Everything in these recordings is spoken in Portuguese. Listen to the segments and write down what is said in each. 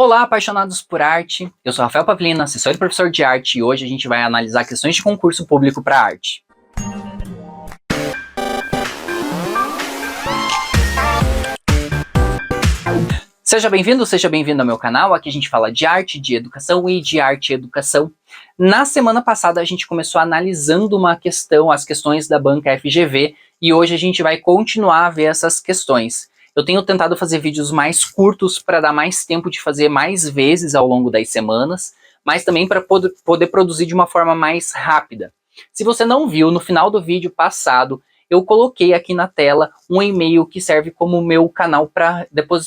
Olá, apaixonados por arte! Eu sou Rafael Pavlina, assessor e professor de arte, e hoje a gente vai analisar questões de concurso público para arte. Seja bem-vindo ao meu canal. Aqui a gente fala de arte, de educação e de arte e educação. Na semana passada a gente começou analisando as questões da banca FGV, e hoje a gente vai continuar a ver essas questões. Eu tenho tentado fazer vídeos mais curtos para dar mais tempo de fazer mais vezes ao longo das semanas, mas também para poder produzir de uma forma mais rápida. Se você não viu, no final do vídeo passado, eu coloquei aqui na tela um e-mail que serve como meu canal para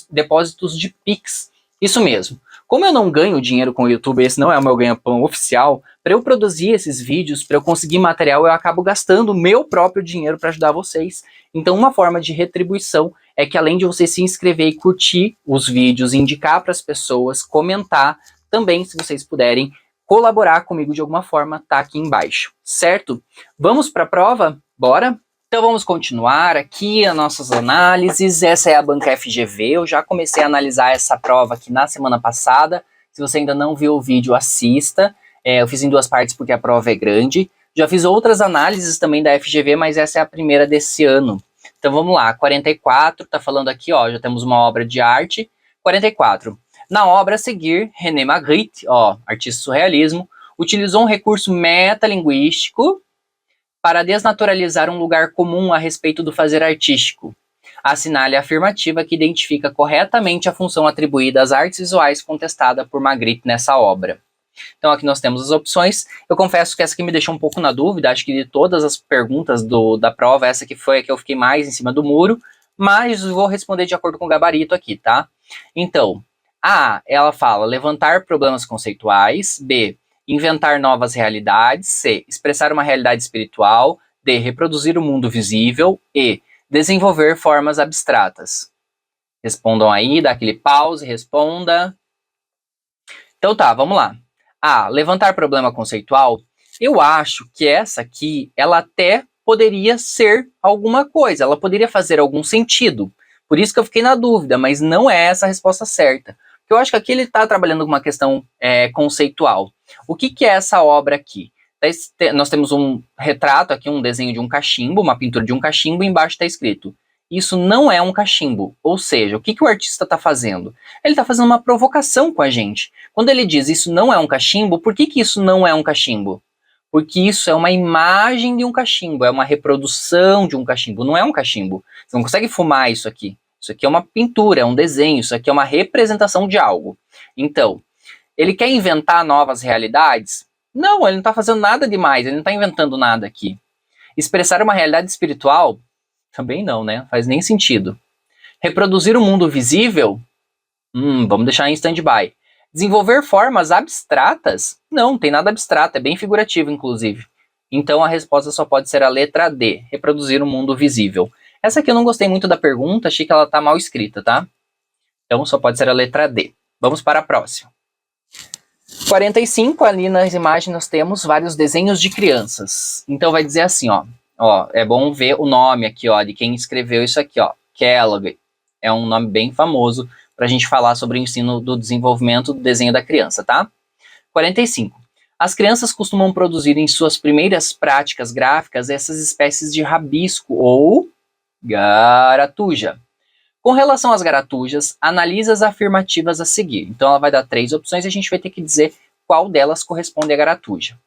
depósitos de Pix. Isso mesmo. Como eu não ganho dinheiro com o YouTube, esse não é o meu ganha-pão oficial, para eu produzir esses vídeos, para eu conseguir material, eu acabo gastando o meu próprio dinheiro para ajudar vocês. Então, uma forma de retribuição é que, além de você se inscrever e curtir os vídeos, indicar para as pessoas, comentar, também, se vocês puderem, colaborar comigo de alguma forma, tá aqui embaixo, certo? Vamos para a prova? Bora? Então vamos continuar aqui as nossas análises. Essa é a banca FGV, eu já comecei a analisar essa prova aqui na semana passada. Se você ainda não viu o vídeo, assista. Eu fiz em duas partes porque a prova é grande. Já fiz outras análises também da FGV, mas essa é a primeira desse ano. Então vamos lá, 44, tá falando aqui, ó, já temos uma obra de arte. 44. Na obra a seguir, René Magritte, ó, artista surrealismo, utilizou um recurso metalinguístico para desnaturalizar um lugar comum a respeito do fazer artístico. Assinale a afirmativa que identifica corretamente a função atribuída às artes visuais contestada por Magritte nessa obra. Então aqui nós temos as opções. Eu confesso que essa aqui me deixou um pouco na dúvida, acho que de todas as perguntas da prova, essa aqui foi a que eu fiquei mais em cima do muro, mas vou responder de acordo com o gabarito aqui, tá? Então, A, ela fala levantar problemas conceituais, B, inventar novas realidades, C, expressar uma realidade espiritual, D, reproduzir o mundo visível, E, desenvolver formas abstratas. Respondam aí, dá aquele pause, responda. Então tá, vamos lá. A, levantar problema conceitual. Eu acho que essa aqui, ela até poderia ser alguma coisa, ela poderia fazer algum sentido. Por isso que eu fiquei na dúvida, mas não é essa a resposta certa. Porque eu acho que aqui ele está trabalhando com uma questão conceitual. O que é essa obra aqui? Nós temos um retrato aqui, um desenho de um cachimbo, uma pintura de um cachimbo, e embaixo está escrito: isso não é um cachimbo. Ou seja, o que o artista está fazendo? Ele está fazendo uma provocação com a gente. Quando ele diz isso não é um cachimbo, por que isso não é um cachimbo? Porque isso é uma imagem de um cachimbo, é uma reprodução de um cachimbo, não é um cachimbo. Você não consegue fumar isso aqui. Isso aqui é uma pintura, é um desenho, isso aqui é uma representação de algo. Então, ele quer inventar novas realidades? Não, ele não está fazendo nada demais, ele não está inventando nada aqui. Expressar uma realidade espiritual? Também não, né? Faz nem sentido. Reproduzir o mundo visível? Vamos deixar em stand-by. Desenvolver formas abstratas? Não tem nada abstrato, é bem figurativo, inclusive. Então a resposta só pode ser a letra D, reproduzir o mundo visível. Essa aqui eu não gostei muito da pergunta, achei que ela está mal escrita, tá? Então só pode ser a letra D. Vamos para a próxima. 45, ali nas imagens nós temos vários desenhos de crianças. Então vai dizer assim, ó, é bom ver o nome aqui, ó, de quem escreveu isso aqui, ó, Kellogg. É um nome bem famoso para a gente falar sobre o ensino do desenvolvimento do desenho da criança, tá? 45. As crianças costumam produzir em suas primeiras práticas gráficas essas espécies de rabisco ou garatuja. Com relação às garatujas, analise as afirmativas a seguir. Então ela vai dar 3 opções e a gente vai ter que dizer qual delas corresponde à garatuja.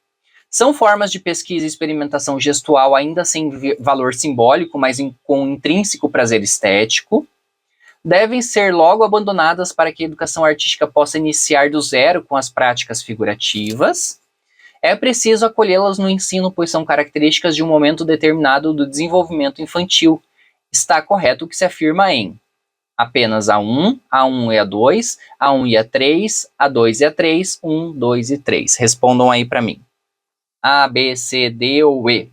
São formas de pesquisa e experimentação gestual ainda sem valor simbólico, mas com intrínseco prazer estético. Devem ser logo abandonadas para que a educação artística possa iniciar do zero com as práticas figurativas. É preciso acolhê-las no ensino, pois são características de um momento determinado do desenvolvimento infantil. Está correto o que se afirma em apenas A1, A1 e A2, A1 e A3, A2 e A3, 1, 2 e 3. Respondam aí para mim. A, B, C, D ou E?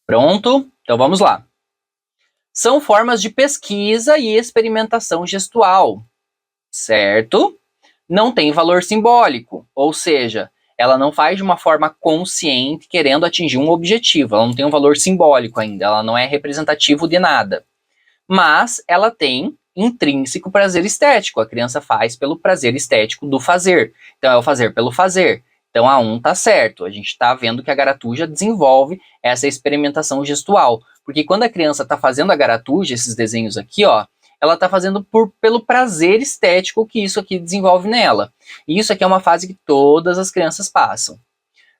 Pronto? Então vamos lá. São formas de pesquisa e experimentação gestual, certo? Não tem valor simbólico, ou seja, ela não faz de uma forma consciente querendo atingir um objetivo, ela não tem um valor simbólico ainda, ela não é representativo de nada. Mas ela tem intrínseco prazer estético. A criança faz pelo prazer estético do fazer. Então é o fazer pelo fazer. Então a 1 tá certo. A gente está vendo que a garatuja desenvolve essa experimentação gestual. Porque quando a criança está fazendo a garatuja, esses desenhos aqui, ó, ela está fazendo pelo prazer estético que isso aqui desenvolve nela. E isso aqui é uma fase que todas as crianças passam.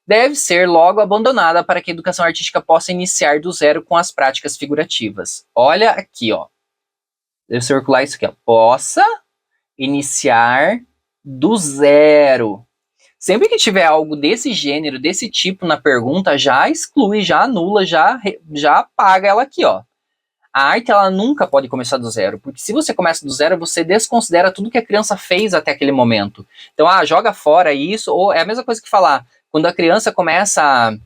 Deve ser logo abandonada para que a educação artística possa iniciar do zero com as práticas figurativas. Olha aqui, ó. Devo circular isso aqui, ó. Possa iniciar do zero. Sempre que tiver algo desse gênero, desse tipo na pergunta, já exclui, já anula, já apaga ela aqui, ó. A arte, ela nunca pode começar do zero, porque se você começa do zero, você desconsidera tudo que a criança fez até aquele momento. Então, joga fora isso, ou é a mesma coisa que falar, quando a criança começa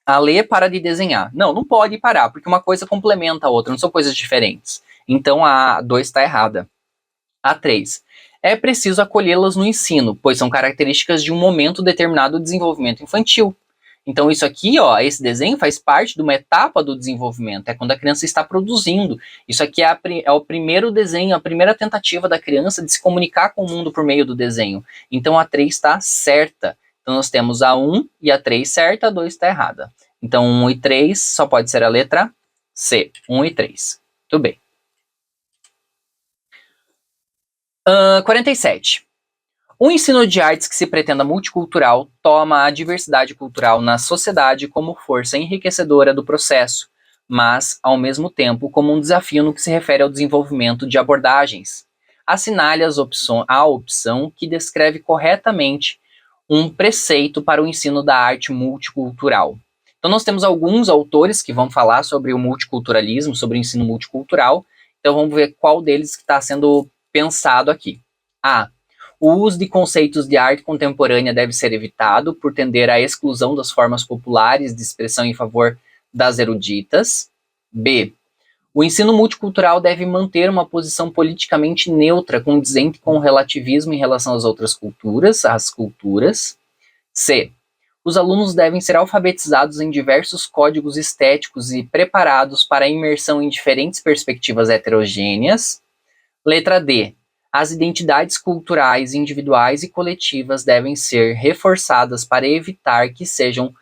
a ler, para de desenhar. Não, não pode parar, porque uma coisa complementa a outra, não são coisas diferentes. Então, a 2 está errada. A 3. É preciso acolhê-las no ensino, pois são características de um momento determinado do desenvolvimento infantil. Então isso aqui, ó, esse desenho faz parte de uma etapa do desenvolvimento, é quando a criança está produzindo. Isso aqui é o primeiro desenho, a primeira tentativa da criança de se comunicar com o mundo por meio do desenho. Então a 3 está certa. Então nós temos a 1 e a 3 certa, a 2 está errada. Então 1 e 3 só pode ser a letra C, 1 e 3. Tudo bem. 47. O ensino de artes que se pretenda multicultural toma a diversidade cultural na sociedade como força enriquecedora do processo, mas, ao mesmo tempo, como um desafio no que se refere ao desenvolvimento de abordagens. Assinale a opção que descreve corretamente um preceito para o ensino da arte multicultural. Então, nós temos alguns autores que vão falar sobre o multiculturalismo, sobre o ensino multicultural. Então, vamos ver qual deles que está sendo pensado aqui. A. O uso de conceitos de arte contemporânea deve ser evitado por tender à exclusão das formas populares de expressão em favor das eruditas. B. O ensino multicultural deve manter uma posição politicamente neutra, condizente com o relativismo em relação às outras culturas, às culturas. C. Os alunos devem ser alfabetizados em diversos códigos estéticos e preparados para a imersão em diferentes perspectivas heterogêneas. Letra D. As identidades culturais individuais e coletivas devem ser reforçadas para evitar que sejam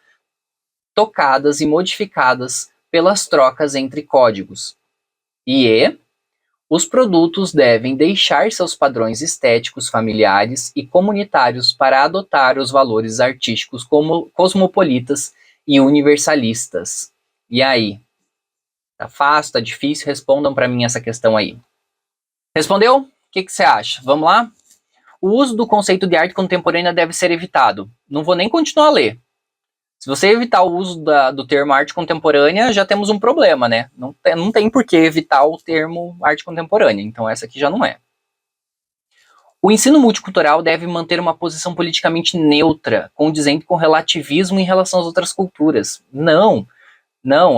tocadas e modificadas pelas trocas entre códigos. E E. Os produtos devem deixar seus padrões estéticos familiares e comunitários para adotar os valores artísticos como cosmopolitas e universalistas. E aí? Tá fácil? Tá difícil? Respondam para mim essa questão aí. Respondeu? O que você acha? Vamos lá? O uso do conceito de arte contemporânea deve ser evitado. Não vou nem continuar a ler. Se você evitar o uso do termo arte contemporânea, já temos um problema, né? Não tem por que evitar o termo arte contemporânea. Então essa aqui já não é. O ensino multicultural deve manter uma posição politicamente neutra, condizente com o relativismo em relação às outras culturas. Não,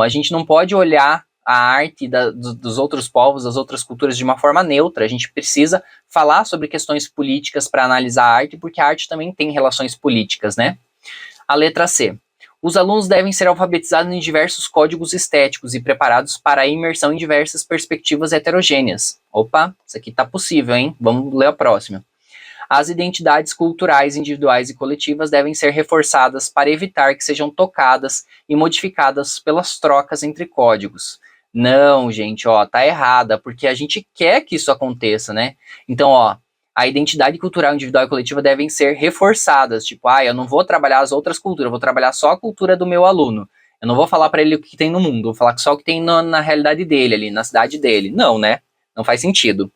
a gente não pode olhar a arte dos outros povos, das outras culturas de uma forma neutra. A gente precisa falar sobre questões políticas para analisar a arte, porque a arte também tem relações políticas, né? A letra C. Os alunos devem ser alfabetizados em diversos códigos estéticos e preparados para a imersão em diversas perspectivas heterogêneas. Opa, isso aqui tá possível, hein? Vamos ler a próxima. As identidades culturais individuais e coletivas devem ser reforçadas para evitar que sejam tocadas e modificadas pelas trocas entre códigos. Não, gente, ó, tá errada, porque a gente quer que isso aconteça, né? Então, ó, a identidade cultural individual e coletiva devem ser reforçadas. Tipo, eu não vou trabalhar as outras culturas, eu vou trabalhar só a cultura do meu aluno. Eu não vou falar para ele o que tem no mundo, eu vou falar só o que tem na realidade dele, ali, na cidade dele. Não, né? Não faz sentido.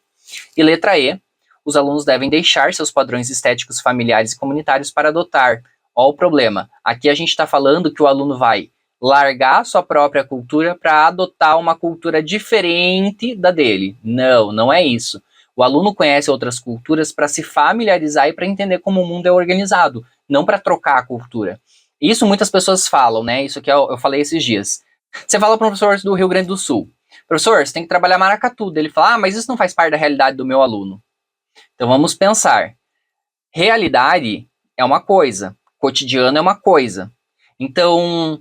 E letra E. Os alunos devem deixar seus padrões estéticos familiares e comunitários para adotar. Ó o problema. Aqui a gente está falando que o aluno vai largar sua própria cultura para adotar uma cultura diferente da dele. Não é isso. O aluno conhece outras culturas para se familiarizar e para entender como o mundo é organizado, não para trocar a cultura. Isso muitas pessoas falam, né? Isso que eu falei esses dias. Você fala para o professor do Rio Grande do Sul. Professor, você tem que trabalhar maracatu. Ele fala, mas isso não faz parte da realidade do meu aluno. Então vamos pensar. Realidade é uma coisa, cotidiano é uma coisa. Então,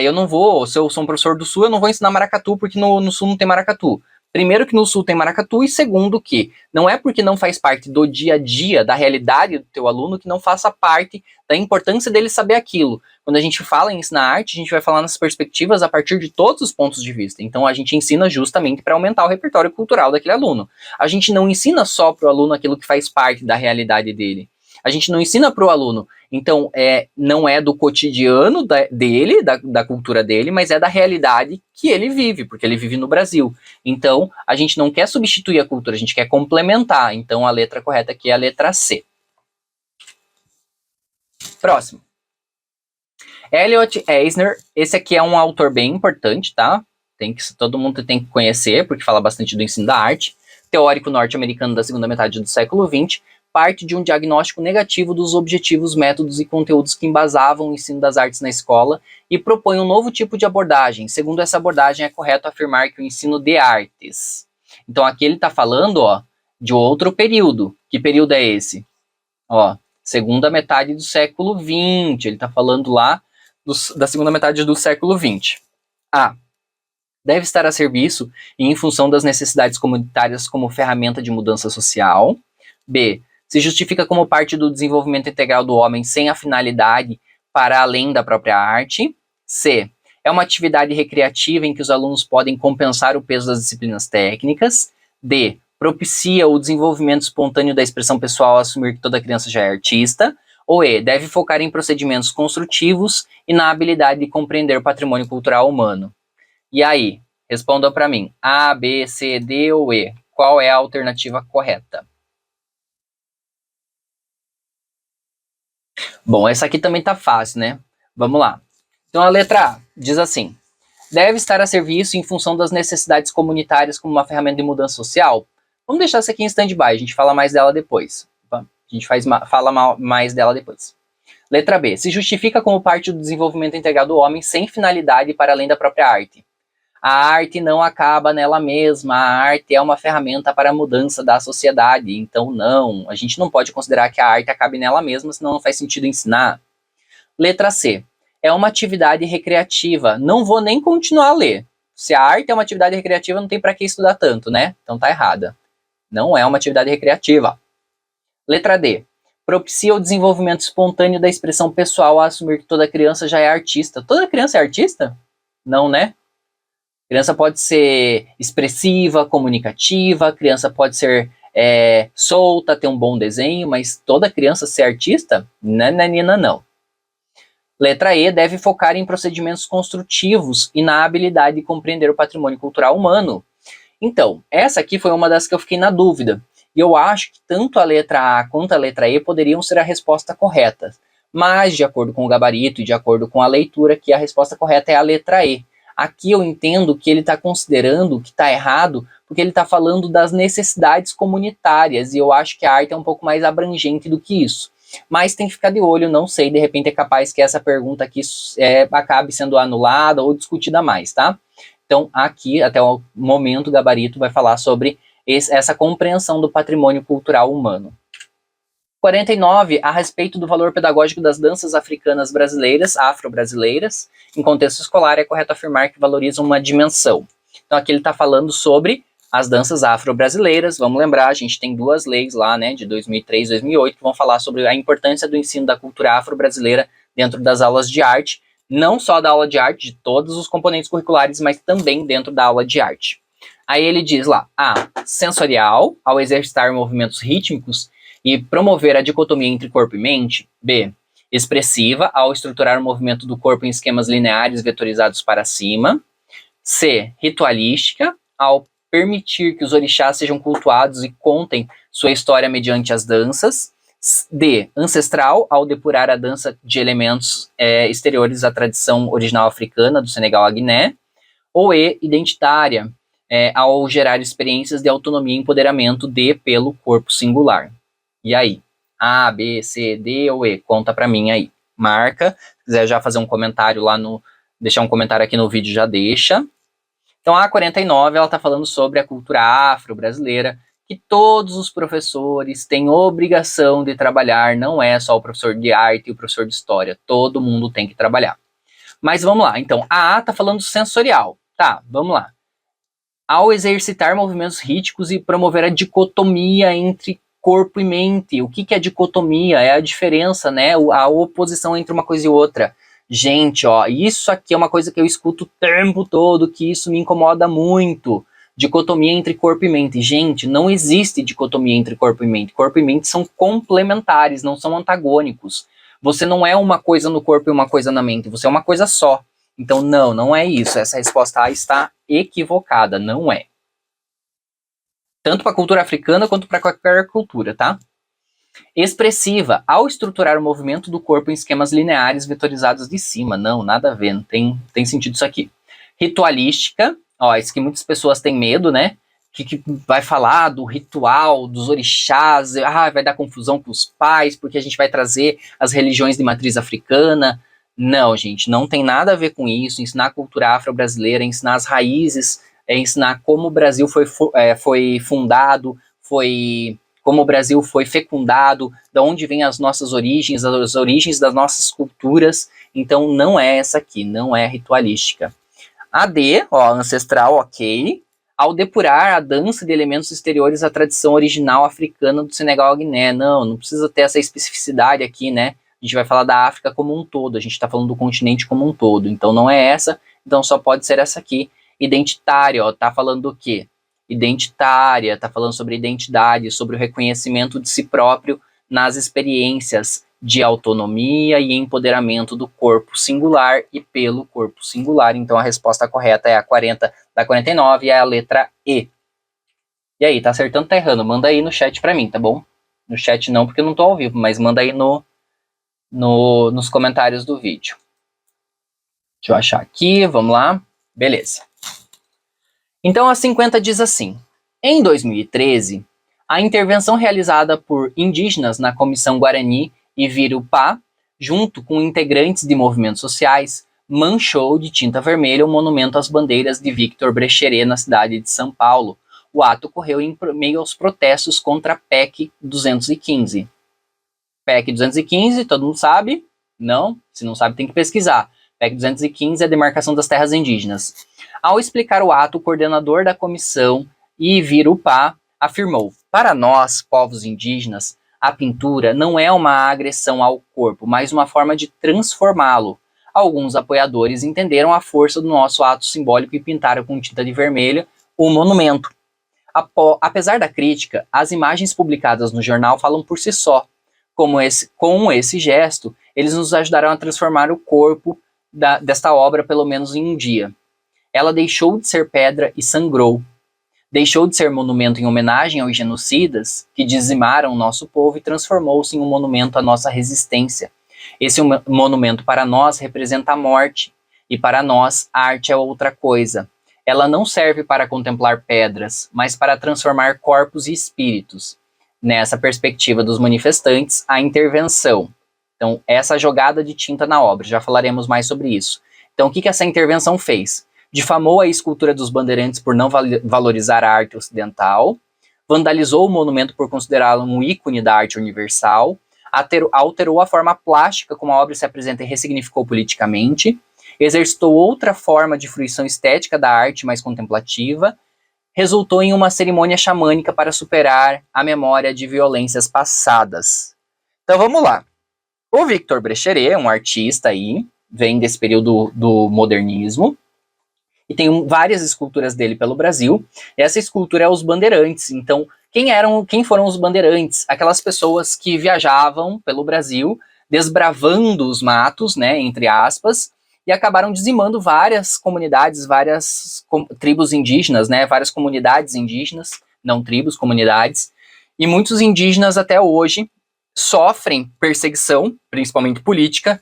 eu não vou, se eu sou um professor do Sul, eu não vou ensinar maracatu porque no Sul não tem maracatu. Primeiro que no sul tem maracatu e segundo que não é porque não faz parte do dia a dia, da realidade do teu aluno, que não faça parte da importância dele saber aquilo. Quando a gente fala em ensinar arte, a gente vai falar nas perspectivas a partir de todos os pontos de vista. Então a gente ensina justamente para aumentar o repertório cultural daquele aluno. A gente não ensina só para o aluno aquilo que faz parte da realidade dele. A gente não ensina para o aluno, então não é do cotidiano dele, da cultura dele, mas é da realidade que ele vive, porque ele vive no Brasil. Então, a gente não quer substituir a cultura, a gente quer complementar. Então, a letra correta aqui é a letra C. Próximo. Elliot Eisner, esse aqui é um autor bem importante, tá? Todo mundo tem que conhecer, porque fala bastante do ensino da arte. Teórico norte-americano da segunda metade do século XX, parte de um diagnóstico negativo dos objetivos, métodos e conteúdos que embasavam o ensino das artes na escola e propõe um novo tipo de abordagem. Segundo essa abordagem, é correto afirmar que o ensino de artes. Então, aqui ele está falando, ó, de outro período. Que período é esse? Ó, segunda metade do século XX. Ele está falando lá da segunda metade do século XX. A. Deve estar a serviço e em função das necessidades comunitárias como ferramenta de mudança social. B. Se justifica como parte do desenvolvimento integral do homem sem a finalidade para além da própria arte. C. É uma atividade recreativa em que os alunos podem compensar o peso das disciplinas técnicas. D. Propicia o desenvolvimento espontâneo da expressão pessoal ao assumir que toda criança já é artista. Ou E. Deve focar em procedimentos construtivos e na habilidade de compreender o patrimônio cultural humano. E aí? Responda para mim. A, B, C, D ou E? Qual é a alternativa correta? Bom, essa aqui também tá fácil, né? Vamos lá. Então a letra A diz assim: deve estar a serviço em função das necessidades comunitárias como uma ferramenta de mudança social. Vamos deixar essa aqui em stand-by, a gente fala mais dela depois. A gente fala mais dela depois. Letra B. Se justifica como parte do desenvolvimento integral do homem sem finalidade para além da própria arte. A arte não acaba nela mesma, a arte é uma ferramenta para a mudança da sociedade, então não, a gente não pode considerar que a arte acabe nela mesma, senão não faz sentido ensinar. Letra C, é uma atividade recreativa, não vou nem continuar a ler. Se a arte é uma atividade recreativa, não tem para que estudar tanto, né? Então tá errada. Não é uma atividade recreativa. Letra D, propicia o desenvolvimento espontâneo da expressão pessoal a assumir que toda criança já é artista. Toda criança é artista? Não, né? Criança pode ser expressiva, comunicativa, criança pode ser solta, ter um bom desenho, mas toda criança ser artista? Nananina, não. Letra E, deve focar em procedimentos construtivos e na habilidade de compreender o patrimônio cultural humano. Então, essa aqui foi uma das que eu fiquei na dúvida. E eu acho que tanto a letra A quanto a letra E poderiam ser a resposta correta. Mas, de acordo com o gabarito e de acordo com a leitura, que a resposta correta é a letra E. Aqui eu entendo que ele está considerando que está errado, porque ele está falando das necessidades comunitárias, e eu acho que a arte é um pouco mais abrangente do que isso. Mas tem que ficar de olho, não sei, de repente é capaz que essa pergunta aqui acabe sendo anulada ou discutida mais, tá? Então aqui, até o momento, o gabarito vai falar sobre essa compreensão do patrimônio cultural humano. 49, a respeito do valor pedagógico das danças africanas brasileiras, afro-brasileiras, em contexto escolar, é correto afirmar que valorizam uma dimensão. Então aqui ele está falando sobre as danças afro-brasileiras. Vamos lembrar, a gente tem duas leis lá, né, de 2003 e 2008, que vão falar sobre a importância do ensino da cultura afro-brasileira dentro das aulas de arte, não só da aula de arte, de todos os componentes curriculares, mas também dentro da aula de arte. Aí ele diz lá, A, sensorial, ao exercitar movimentos rítmicos e promover a dicotomia entre corpo e mente. B, expressiva, ao estruturar o movimento do corpo em esquemas lineares vetorizados para cima. C, ritualística, ao permitir que os orixás sejam cultuados e contem sua história mediante as danças. D, ancestral, ao depurar a dança de elementos exteriores à tradição original africana do Senegal à Guiné. Ou E, identitária, ao gerar experiências de autonomia e empoderamento pelo corpo singular. E aí? A, B, C, D ou E? Conta pra mim aí. Marca. Se quiser já fazer um comentário lá deixar um comentário aqui no vídeo, já deixa. Então a 49, ela tá falando sobre a cultura afro-brasileira, que todos os professores têm obrigação de trabalhar, não é só o professor de arte e o professor de história, todo mundo tem que trabalhar. Mas vamos lá, então, a tá falando sensorial. Tá, vamos lá. ao exercitar movimentos rítmicos e promover a dicotomia entre corpo e mente. O que é dicotomia? É a diferença, né? A oposição entre uma coisa e outra. Gente, ó, isso aqui é uma coisa que eu escuto o tempo todo, que isso me incomoda muito. Dicotomia entre corpo e mente. Gente, não existe dicotomia entre corpo e mente. Corpo e mente são complementares, não são antagônicos. Você não é uma coisa no corpo e uma coisa na mente, você é uma coisa só. Então, não é isso. Essa resposta A está equivocada, não é. Tanto para a cultura africana quanto para qualquer cultura, tá? Expressiva, ao estruturar o movimento do corpo em esquemas lineares vetorizados de cima. Não, nada a ver, não tem sentido isso aqui. Ritualística, ó, isso que muitas pessoas têm medo, né? Que vai falar do ritual, dos orixás, vai dar confusão com os pais, porque a gente vai trazer as religiões de matriz africana. Não, gente, não tem nada a ver com isso. Ensinar a cultura afro-brasileira, ensinar as raízes, ensinar como o Brasil foi fundado, como o Brasil foi fecundado, de onde vêm as nossas origens, as origens das nossas culturas. Então, não é essa aqui, não é ritualística. A D, ó, ancestral, ok. Ao depurar a dança de elementos exteriores à tradição original africana do Senegal-Guiné. Não precisa ter essa especificidade aqui, né? A gente vai falar da África como um todo, a gente está falando do continente como um todo. Então não é essa, então só pode ser essa aqui. Identitária, ó, tá falando do quê? Identitária, tá falando sobre identidade, sobre o reconhecimento de si próprio nas experiências de autonomia e empoderamento do corpo singular e pelo corpo singular. Então a resposta correta é a 40 da 49 e é a letra E. E aí, tá acertando, tá errando? Manda aí no chat pra mim, tá bom? No chat não, porque eu não tô ao vivo, mas manda aí nos comentários do vídeo. Deixa eu achar aqui, vamos lá. Beleza. Então a 50 diz assim: em 2013, a intervenção realizada por indígenas na Comissão Guarani e Virupá, junto com integrantes de movimentos sociais, manchou de tinta vermelha o monumento às bandeiras de Victor Brecheret na cidade de São Paulo. O ato ocorreu em meio aos protestos contra a PEC 215. PEC 215, todo mundo sabe? Não? Se não sabe, tem que pesquisar. PEC 215 é a demarcação das terras indígenas. Ao explicar o ato, o coordenador da comissão, Ivirupá, afirmou: para nós, povos indígenas, a pintura não é uma agressão ao corpo, mas uma forma de transformá-lo. Alguns apoiadores entenderam a força do nosso ato simbólico e pintaram com tinta de vermelho o monumento. Apesar da crítica, as imagens publicadas no jornal falam por si só. Com esse gesto, eles nos ajudaram a transformar o corpo desta obra pelo menos em um dia. Ela deixou de ser pedra e sangrou. Deixou de ser monumento em homenagem aos genocidas que dizimaram o nosso povo e transformou-se em um monumento à nossa resistência. Esse monumento para nós representa a morte, e para nós a arte é outra coisa. Ela não serve para contemplar pedras, mas para transformar corpos e espíritos. Nessa perspectiva dos manifestantes, a intervenção. Então, essa jogada de tinta na obra, já falaremos mais sobre isso. Então, o que essa intervenção fez? Difamou a escultura dos bandeirantes por não valorizar a arte ocidental, vandalizou o monumento por considerá-lo um ícone da arte universal, alterou a forma plástica como a obra se apresenta e ressignificou politicamente, exercitou outra forma de fruição estética da arte mais contemplativa, resultou em uma cerimônia xamânica para superar a memória de violências passadas. Então vamos lá. O Victor Brecheret é um artista aí, vem desse período do modernismo, e tem várias esculturas dele pelo Brasil. Essa escultura é os bandeirantes. Então, quem foram os bandeirantes? Aquelas pessoas que viajavam pelo Brasil, desbravando os matos, né, entre aspas, e acabaram dizimando várias comunidades, várias tribos indígenas, né, várias comunidades indígenas, não tribos, comunidades, e muitos indígenas até hoje sofrem perseguição, principalmente política,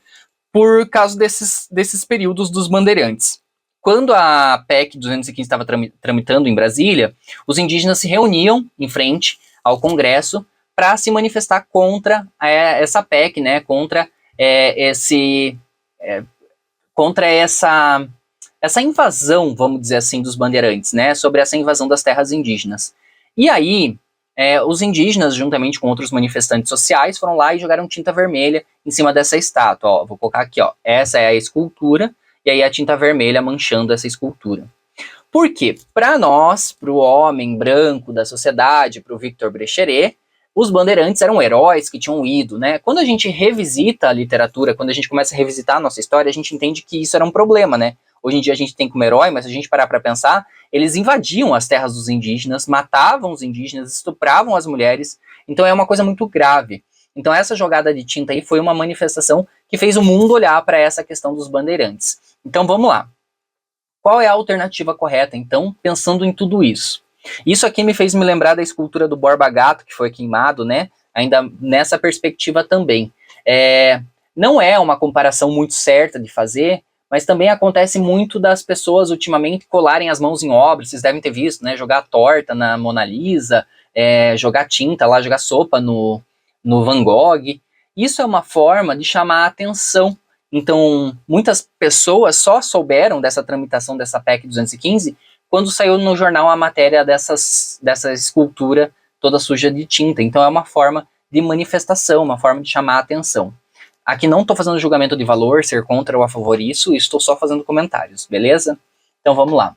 por causa desses períodos dos bandeirantes. Quando a PEC 215 estava tramitando em Brasília, os indígenas se reuniam em frente ao Congresso para se manifestar contra essa PEC, né, contra essa invasão, vamos dizer assim, dos bandeirantes, né, sobre essa invasão das terras indígenas. E aí, os indígenas, juntamente com outros manifestantes sociais, foram lá e jogaram tinta vermelha em cima dessa estátua. Ó, vou colocar aqui, ó, essa é a escultura, e aí a tinta vermelha manchando essa escultura. Por quê? Para nós, para o homem branco da sociedade, para o Victor Brecheret, os bandeirantes eram heróis que tinham ido, né? Quando a gente revisita a literatura, quando a gente começa a revisitar a nossa história, a gente entende que isso era um problema, né? Hoje em dia a gente tem como herói, mas se a gente parar para pensar, eles invadiam as terras dos indígenas, matavam os indígenas, estupravam as mulheres, então é uma coisa muito grave. Então essa jogada de tinta aí foi uma manifestação que fez o mundo olhar para essa questão dos bandeirantes. Então vamos lá. Qual é a alternativa correta, então, pensando em tudo isso? Isso aqui me fez me lembrar da escultura do Borba Gato, que foi queimado, né? Ainda nessa perspectiva também. Não é uma comparação muito certa de fazer, mas também acontece muito das pessoas ultimamente colarem as mãos em obras, vocês devem ter visto, né? Jogar torta na Mona Lisa, jogar tinta lá, jogar sopa no Van Gogh. Isso é uma forma de chamar a atenção. Então, muitas pessoas só souberam dessa tramitação dessa PEC 215 quando saiu no jornal a matéria dessa escultura toda suja de tinta. Então, é uma forma de manifestação, uma forma de chamar a atenção. Aqui não estou fazendo julgamento de valor, ser contra ou a favor disso, estou só fazendo comentários, beleza? Então, vamos lá.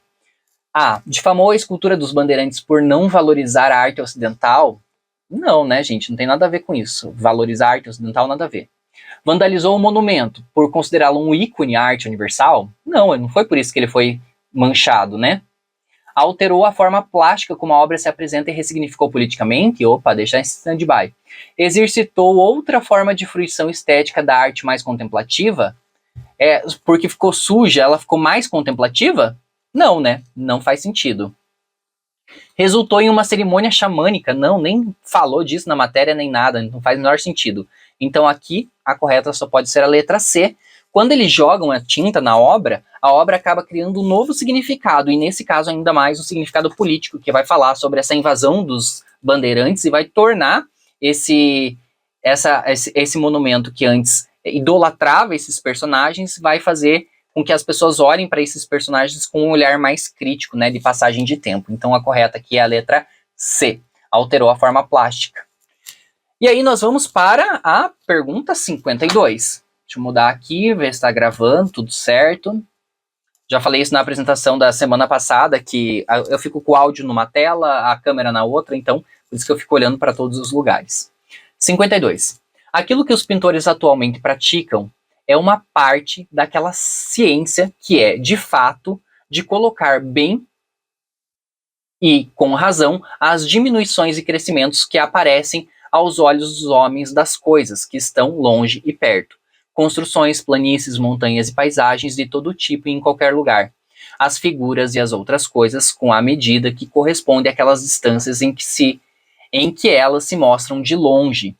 Difamou a escultura dos bandeirantes por não valorizar a arte ocidental? Não, né, gente? Não tem nada a ver com isso. Valorizar a arte ocidental, nada a ver. Vandalizou o monumento por considerá-lo um ícone à arte universal? Não foi por isso que ele foi manchado, né? Alterou a forma plástica como a obra se apresenta e ressignificou politicamente? Opa, deixa em stand-by. Exercitou outra forma de fruição estética da arte mais contemplativa? Porque ficou suja, ela ficou mais contemplativa? Não, né? Não faz sentido. Resultou em uma cerimônia xamânica? Não, nem falou disso na matéria nem nada, não faz o menor sentido. Então aqui a correta só pode ser a letra C. Quando eles jogam a tinta na obra, a obra acaba criando um novo significado, e nesse caso ainda mais um significado político, que vai falar sobre essa invasão dos bandeirantes e vai tornar esse monumento que antes idolatrava esses personagens, vai fazer com que as pessoas olhem para esses personagens com um olhar mais crítico, né, de passagem de tempo. Então a correta aqui é a letra C. Alterou a forma plástica. E aí nós vamos para a pergunta 52. Deixa eu mudar aqui, ver se está gravando, tudo certo. Já falei isso na apresentação da semana passada, que eu fico com o áudio numa tela, a câmera na outra, então por isso que eu fico olhando para todos os lugares. 52. Aquilo que os pintores atualmente praticam é uma parte daquela ciência que é, de fato, de colocar bem e com razão as diminuições e crescimentos que aparecem aos olhos dos homens das coisas que estão longe e perto. Construções, planícies, montanhas e paisagens de todo tipo e em qualquer lugar. As figuras e as outras coisas com a medida que corresponde àquelas distâncias em que elas se mostram de longe.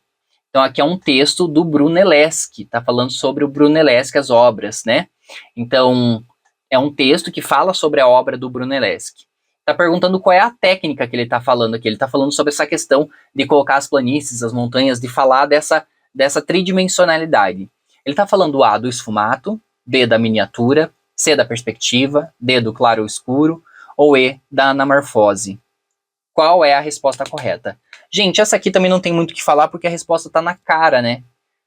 Então aqui é um texto do Brunelleschi, está falando sobre o Brunelleschi, as obras, né? Então é um texto que fala sobre a obra do Brunelleschi. Está perguntando qual é a técnica que ele está falando aqui. Ele está falando sobre essa questão de colocar as planícies, as montanhas, de falar dessa tridimensionalidade. Ele está falando A, do esfumato, B, da miniatura, C, da perspectiva, D, do claro ou escuro, ou E, da anamorfose. Qual é a resposta correta? Gente, essa aqui também não tem muito o que falar, porque a resposta está na cara, né?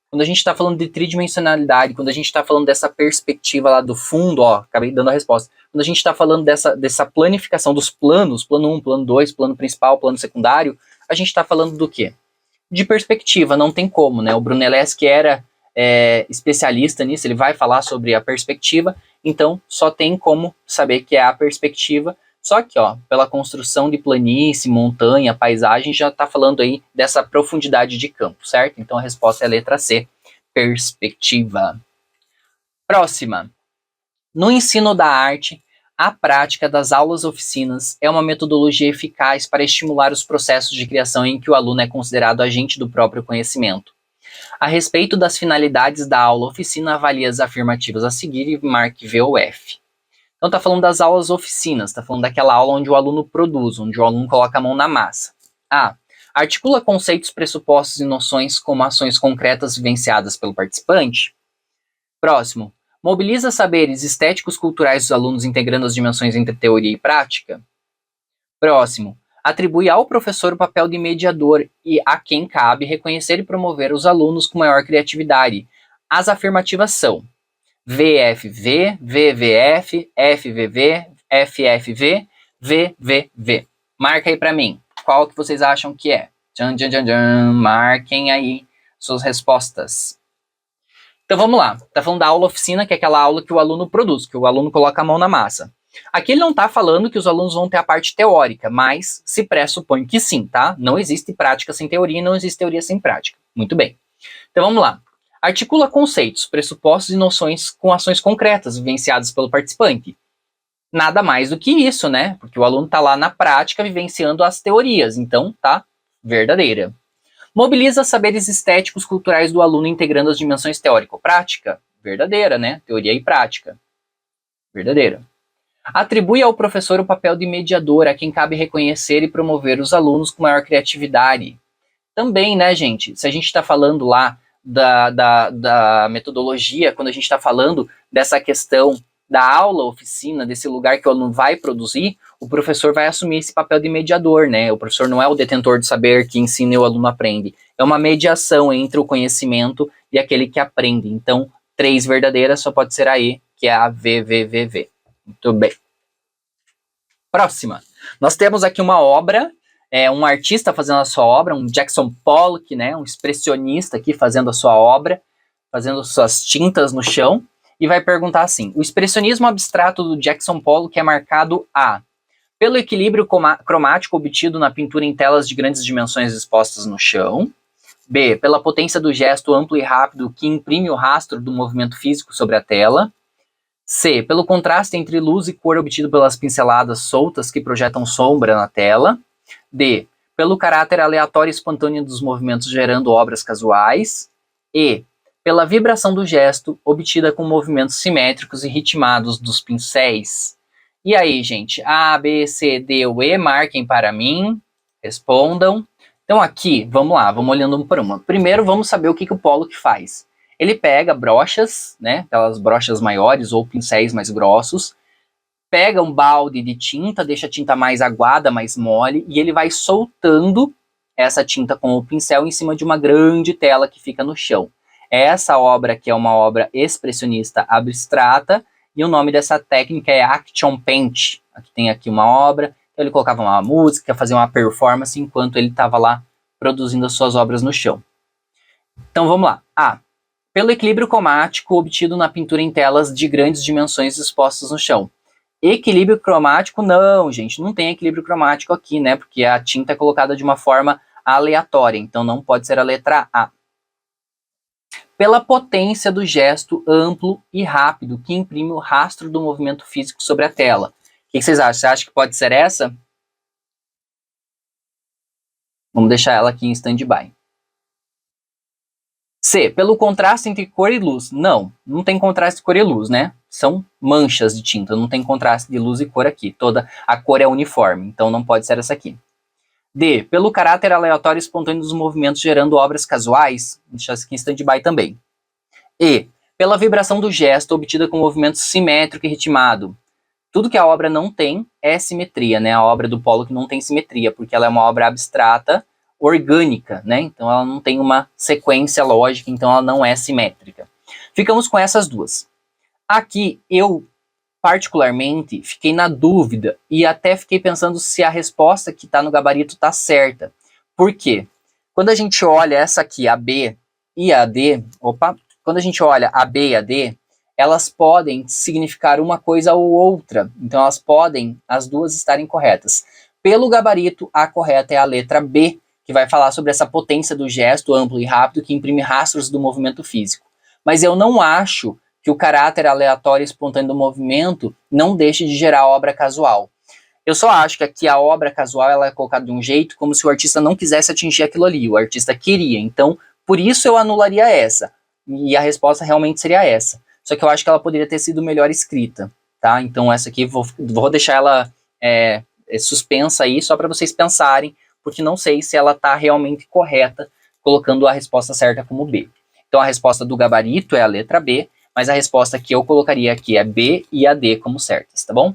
Quando a gente está falando de tridimensionalidade, quando a gente está falando dessa perspectiva lá do fundo, acabei dando a resposta. Quando a gente está falando dessa planificação dos planos, plano 1, plano 2, plano principal, plano secundário, a gente está falando do quê? De perspectiva, não tem como, né? O Brunelleschi era especialista nisso, ele vai falar sobre a perspectiva, então só tem como saber que é a perspectiva. Só que, pela construção de planície, montanha, paisagem, já está falando aí dessa profundidade de campo, certo? Então a resposta é a letra C, perspectiva. Próxima. No ensino da arte, a prática das aulas-oficinas é uma metodologia eficaz para estimular os processos de criação em que o aluno é considerado agente do próprio conhecimento. A respeito das finalidades da aula-oficina, avalie as afirmativas a seguir e marque V ou F. Então está falando das aulas oficinas, está falando daquela aula onde o aluno produz, onde o aluno coloca a mão na massa. A. Articula conceitos, pressupostos e noções como ações concretas vivenciadas pelo participante. Próximo. Mobiliza saberes estéticos culturais dos alunos integrando as dimensões entre teoria e prática. Próximo. Atribui ao professor o papel de mediador e a quem cabe reconhecer e promover os alunos com maior criatividade. As afirmativas são VFV, VVF, FVV, FFV, VVV. Marca aí para mim. Qual que vocês acham que é? Tchan, tchan, tchan, tchan. Marquem aí suas respostas. Então vamos lá. Tá falando da aula oficina, que é aquela aula que o aluno produz, que o aluno coloca a mão na massa. Aqui ele não está falando que os alunos vão ter a parte teórica, mas se pressupõe que sim, tá? Não existe prática sem teoria e não existe teoria sem prática. Muito bem. Então vamos lá. Articula conceitos, pressupostos e noções com ações concretas vivenciadas pelo participante. Nada mais do que isso, né? Porque o aluno está lá na prática vivenciando as teorias, então tá verdadeira. Mobiliza saberes estéticos culturais do aluno integrando as dimensões teórico-prática. Verdadeira, né? Teoria e prática. Verdadeira. Atribui ao professor o papel de mediador, a quem cabe reconhecer e promover os alunos com maior criatividade. Também, né, gente? Se a gente está falando lá da metodologia, quando a gente está falando dessa questão da aula, oficina, desse lugar que o aluno vai produzir, o professor vai assumir esse papel de mediador, né? O professor não é o detentor do saber que ensina e o aluno aprende. É uma mediação entre o conhecimento e aquele que aprende. Então, 3 verdadeiras só pode ser a E, que é a VVVV. Muito bem. Próxima. Nós temos aqui uma obra, um artista fazendo a sua obra, um Jackson Pollock, né? Um expressionista aqui fazendo a sua obra, fazendo suas tintas no chão. E vai perguntar assim: o expressionismo abstrato do Jackson Pollock é marcado pelo equilíbrio cromático obtido na pintura em telas de grandes dimensões expostas no chão. B, pela potência do gesto amplo e rápido que imprime o rastro do movimento físico sobre a tela. C, pelo contraste entre luz e cor obtido pelas pinceladas soltas que projetam sombra na tela. D, pelo caráter aleatório e espontâneo dos movimentos gerando obras casuais. E, pela vibração do gesto, obtida com movimentos simétricos e ritmados dos pincéis. E aí, gente? A, B, C, D ou E, marquem para mim. Respondam. Então aqui, vamos lá, vamos olhando um por uma. Primeiro, vamos saber o que o Pollock faz. Ele pega brochas, né, aquelas brochas maiores ou pincéis mais grossos, pega um balde de tinta, deixa a tinta mais aguada, mais mole, e ele vai soltando essa tinta com o pincel em cima de uma grande tela que fica no chão. Essa obra aqui é uma obra expressionista abstrata, e o nome dessa técnica é Action Paint. Aqui tem aqui uma obra, então ele colocava uma música, fazia uma performance enquanto ele estava lá produzindo as suas obras no chão. Então vamos lá. A, pelo equilíbrio cromático obtido na pintura em telas de grandes dimensões expostas no chão. Equilíbrio cromático, não, gente, não tem equilíbrio cromático aqui, né? Porque a tinta é colocada de uma forma aleatória, então não pode ser a letra A. Pela potência do gesto amplo e rápido que imprime o rastro do movimento físico sobre a tela. O que vocês acham? Você acha que pode ser essa? Vamos deixar ela aqui em stand-by. C, pelo contraste entre cor e luz. Não tem contraste de cor e luz, né? São manchas de tinta, não tem contraste de luz e cor aqui. Toda a cor é uniforme, então não pode ser essa aqui. D, pelo caráter aleatório e espontâneo dos movimentos gerando obras casuais. Vou deixar isso aqui em stand-by também. E, pela vibração do gesto obtida com movimento simétrico e ritmado. Tudo que a obra não tem é simetria, né? A obra do Pollock não tem simetria, porque ela é uma obra abstrata, orgânica, né? Então ela não tem uma sequência lógica, então ela não é simétrica. Ficamos com essas duas. Aqui eu particularmente fiquei na dúvida e até fiquei pensando se a resposta que está no gabarito está certa. Por quê? Quando a gente olha essa aqui, a B e a D, quando a gente olha a B e a D, elas podem significar uma coisa ou outra. Então elas podem as duas estarem corretas. Pelo gabarito, a correta é a letra B, que vai falar sobre essa potência do gesto amplo e rápido que imprime rastros do movimento físico. Mas eu não acho que o caráter aleatório e espontâneo do movimento não deixe de gerar obra casual. Eu só acho que aqui a obra casual ela é colocada de um jeito como se o artista não quisesse atingir aquilo ali, o artista queria. Então, por isso eu anularia essa. E a resposta realmente seria essa. Só que eu acho que ela poderia ter sido melhor escrita, tá? Então essa aqui, vou deixar ela suspensa aí, só para vocês pensarem, porque não sei se ela está realmente correta, colocando a resposta certa como B. Então a resposta do gabarito é a letra B, mas a resposta que eu colocaria aqui é B e a D como certas, tá bom?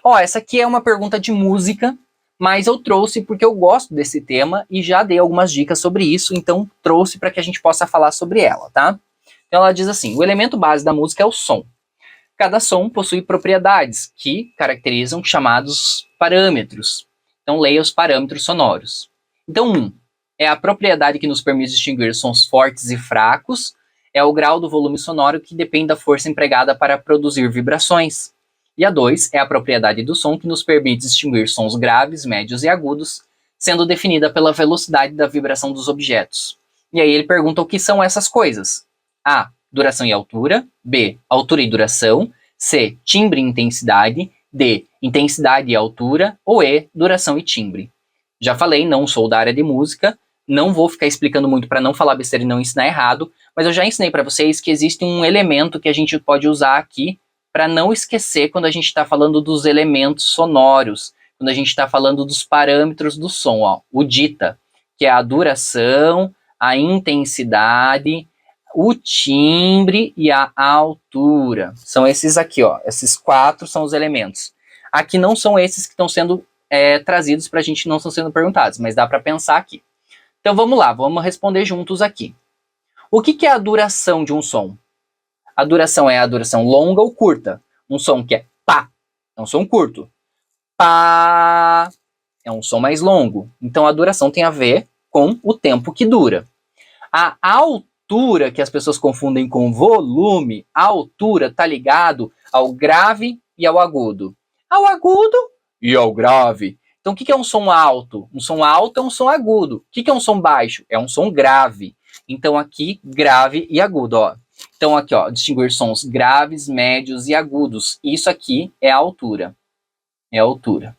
Ó, essa aqui é uma pergunta de música, mas eu trouxe porque eu gosto desse tema e já dei algumas dicas sobre isso, então trouxe para que a gente possa falar sobre ela, tá? Então ela diz assim: o elemento base da música é o som. Cada som possui propriedades que caracterizam chamados parâmetros. Então, leia os parâmetros sonoros. Então, 1 é a propriedade que nos permite distinguir sons fortes e fracos, é o grau do volume sonoro que depende da força empregada para produzir vibrações. E a 2 é a propriedade do som que nos permite distinguir sons graves, médios e agudos, sendo definida pela velocidade da vibração dos objetos. E aí ele pergunta o que são essas coisas. A, duração e altura. B, altura e duração. C, timbre e intensidade. D, intensidade e altura. Ou E, duração e timbre. Já falei, não sou da área de música, não vou ficar explicando muito para não falar besteira e não ensinar errado, mas eu já ensinei para vocês que existe um elemento que a gente pode usar aqui para não esquecer quando a gente está falando dos elementos sonoros, quando a gente está falando dos parâmetros do som, ó, o dita, que é a duração, a intensidade, o timbre e a altura. São esses aqui, ó, esses 4 são os elementos. Aqui não são esses que estão sendo trazidos para a gente, não estão sendo perguntados, mas dá para pensar aqui. Então vamos lá, vamos responder juntos aqui. O que é a duração de um som? A duração é a duração longa ou curta. Um som que é pá, é um som curto. Pá, é um som mais longo. Então a duração tem a ver com o tempo que dura. A altura, que as pessoas confundem com volume, a altura está ligado ao grave e ao agudo. Ao agudo e ao grave. Então o que é um som alto? Um som alto é um som agudo. O que é um som baixo? É um som grave. Então aqui, grave e agudo, ó. Então aqui, ó, distinguir sons graves, médios e agudos. Isso aqui é a altura. É a altura.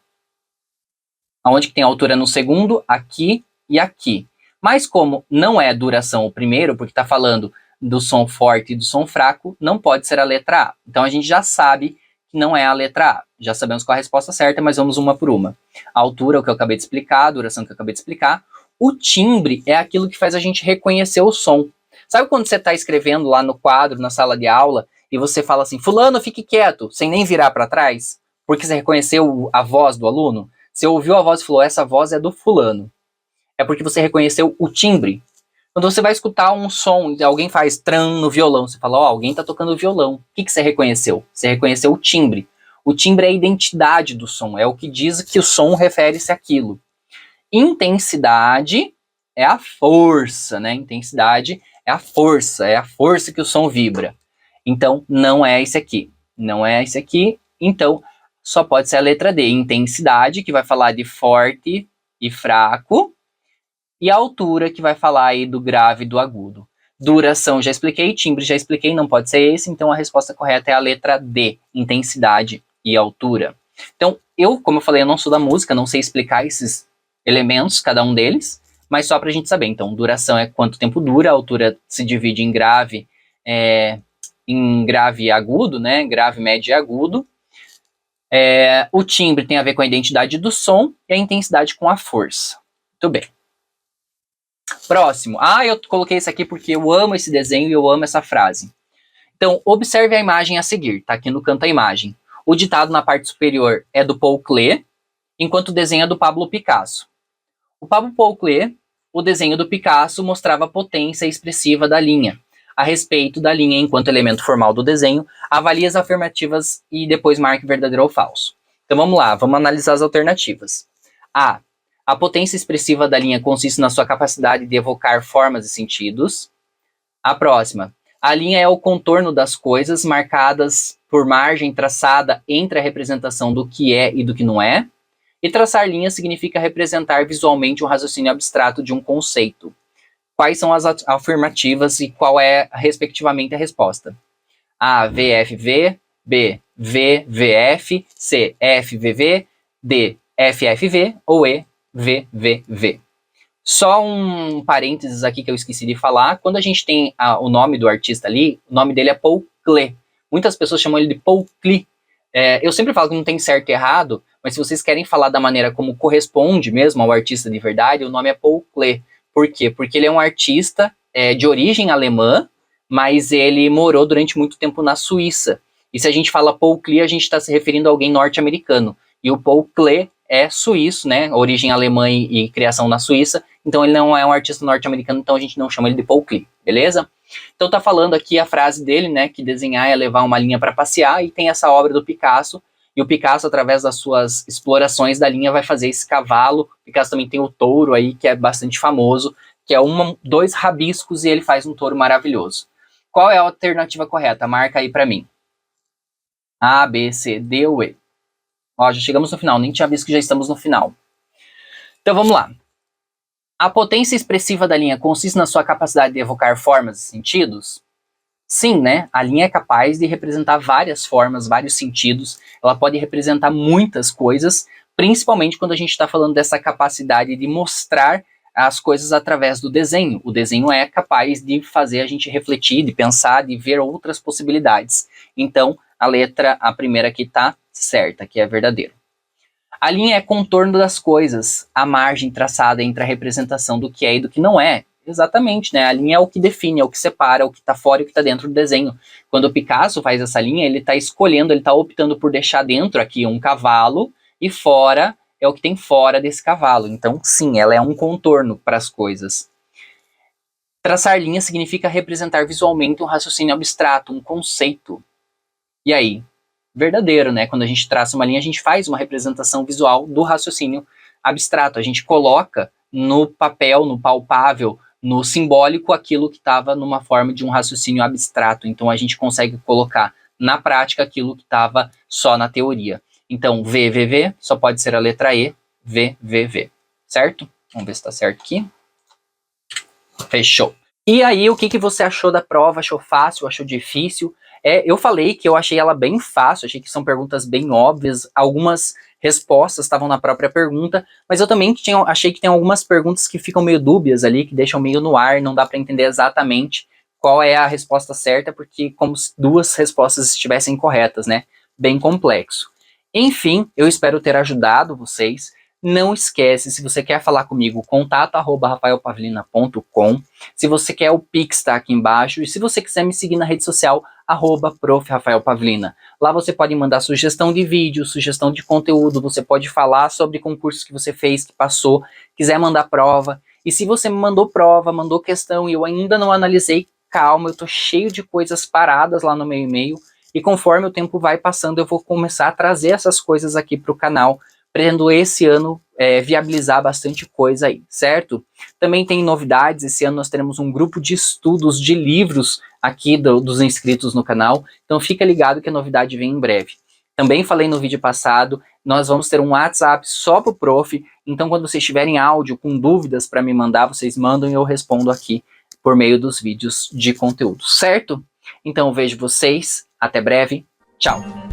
Aonde que tem altura no segundo? Aqui e aqui. Mas como não é duração o primeiro, porque está falando do som forte e do som fraco, não pode ser a letra A. Então a gente já sabe que não é a letra A. Já sabemos qual a resposta certa, mas vamos uma por uma. A altura, o que eu acabei de explicar, a duração que eu acabei de explicar. O timbre é aquilo que faz a gente reconhecer o som. Sabe quando você está escrevendo lá no quadro, na sala de aula, e você fala assim, fulano, fique quieto, sem nem virar para trás, porque você reconheceu a voz do aluno? Você ouviu a voz e falou, essa voz é do fulano. É porque você reconheceu o timbre. Quando você vai escutar um som, alguém faz tran no violão, você fala, ó, alguém está tocando violão. O que você reconheceu? Você reconheceu o timbre. O timbre é a identidade do som, é o que diz que o som refere-se àquilo. Intensidade é a força, né? Intensidade é a força que o som vibra. Então, não é esse aqui. Não é esse aqui, então só pode ser a letra D. Intensidade, que vai falar de forte e fraco, e a altura, que vai falar aí do grave e do agudo. Duração, já expliquei, timbre, já expliquei, não pode ser esse, então a resposta correta é a letra D, intensidade e altura. Então, como eu falei, eu não sou da música, não sei explicar esses elementos, cada um deles, mas só pra gente saber. Então, duração é quanto tempo dura, a altura se divide em grave e agudo, né? Grave, médio e agudo. O timbre tem a ver com a identidade do som e a intensidade com a força. Muito bem. Próximo. Eu coloquei isso aqui porque eu amo esse desenho e eu amo essa frase. Então, observe a imagem a seguir. Tá aqui no canto a imagem. O ditado na parte superior é do Paul Klee, enquanto o desenho é do Pablo Picasso. O Pablo Paul Klee, o desenho do Picasso mostrava a potência expressiva da linha. A respeito da linha enquanto elemento formal do desenho, avalie as afirmativas e depois marque verdadeiro ou falso. Então vamos lá, vamos analisar as alternativas. A potência expressiva da linha consiste na sua capacidade de evocar formas e sentidos. A próxima. A linha é o contorno das coisas marcadas por margem traçada entre a representação do que é e do que não é. E traçar linhas significa representar visualmente um raciocínio abstrato de um conceito. Quais são as afirmativas e qual é, respectivamente, a resposta? A, VFV, B, VVF, C, FVV, D, FFV ou E, VVV. Só um parênteses aqui que eu esqueci de falar. Quando a gente tem o nome do artista ali, o nome dele é Paul Klee. Muitas pessoas chamam ele de Paul Klee. Eu sempre falo que não tem certo e errado, mas se vocês querem falar da maneira como corresponde mesmo ao artista de verdade, o nome é Paul Klee. Por quê? Porque ele é um artista de origem alemã, mas ele morou durante muito tempo na Suíça. E se a gente fala Paul Klee, a gente está se referindo a alguém norte-americano. E o Paul Klee é suíço, né? Origem alemã e criação na Suíça. Então ele não é um artista norte-americano, então a gente não chama ele de Paul Klee, beleza? Então tá falando aqui a frase dele, né? Que desenhar é levar uma linha para passear, e tem essa obra do Picasso. E o Picasso, através das suas explorações da linha, vai fazer esse cavalo. O Picasso também tem o touro aí, que é bastante famoso, que é dois rabiscos e ele faz um touro maravilhoso. Qual é a alternativa correta? Marca aí para mim. A, B, C, D ou E? Ó, já chegamos no final, nem tinha visto que já estamos no final. Então vamos lá. A potência expressiva da linha consiste na sua capacidade de evocar formas e sentidos? Sim, né? A linha é capaz de representar várias formas, vários sentidos. Ela pode representar muitas coisas, principalmente quando a gente está falando dessa capacidade de mostrar as coisas através do desenho. O desenho é capaz de fazer a gente refletir, de pensar, de ver outras possibilidades. Então, a primeira aqui está certa, que é verdadeiro. A linha é contorno das coisas, a margem traçada entre a representação do que é e do que não é. Exatamente, né? A linha é o que define, é o que separa, o que está fora e o que está dentro do desenho. Quando o Picasso faz essa linha, ele está escolhendo, ele está optando por deixar dentro aqui um cavalo e fora é o que tem fora desse cavalo. Então, sim, ela é um contorno para as coisas. Traçar linha significa representar visualmente um raciocínio abstrato, um conceito. E aí? Verdadeiro, né? Quando a gente traça uma linha, a gente faz uma representação visual do raciocínio abstrato. A gente coloca no papel, no palpável, no simbólico, aquilo que estava numa forma de um raciocínio abstrato. Então, a gente consegue colocar na prática aquilo que estava só na teoria. Então, VVV só pode ser a letra E, VVV, certo? Vamos ver se está certo aqui. Fechou. E aí, o que você achou da prova? Achou fácil? Achou difícil? Eu falei que eu achei ela bem fácil, achei que são perguntas bem óbvias, algumas respostas estavam na própria pergunta, mas eu também achei que tem algumas perguntas que ficam meio dúbias ali, que deixam meio no ar, não dá para entender exatamente qual é a resposta certa, porque como se duas respostas estivessem corretas, né? Bem complexo. Enfim, eu espero ter ajudado vocês. Não esquece, se você quer falar comigo, contato@rafaelpavlina.com. Se você quer, o Pix tá aqui embaixo. E se você quiser me seguir na rede social, @prof.rafaelpavlina. Lá você pode mandar sugestão de vídeo, sugestão de conteúdo, você pode falar sobre concursos que você fez, que passou, quiser mandar prova. E se você me mandou prova, mandou questão e eu ainda não analisei, calma, eu tô cheio de coisas paradas lá no meu e-mail. E conforme o tempo vai passando, eu vou começar a trazer essas coisas aqui para o canal, pretendo esse ano viabilizar bastante coisa aí, certo? Também tem novidades, esse ano nós teremos um grupo de estudos de livros aqui dos inscritos no canal, então fica ligado que a novidade vem em breve. Também falei no vídeo passado, nós vamos ter um WhatsApp só pro prof, então quando vocês tiverem áudio com dúvidas para me mandar, vocês mandam e eu respondo aqui por meio dos vídeos de conteúdo, certo? Então vejo vocês, até breve, tchau!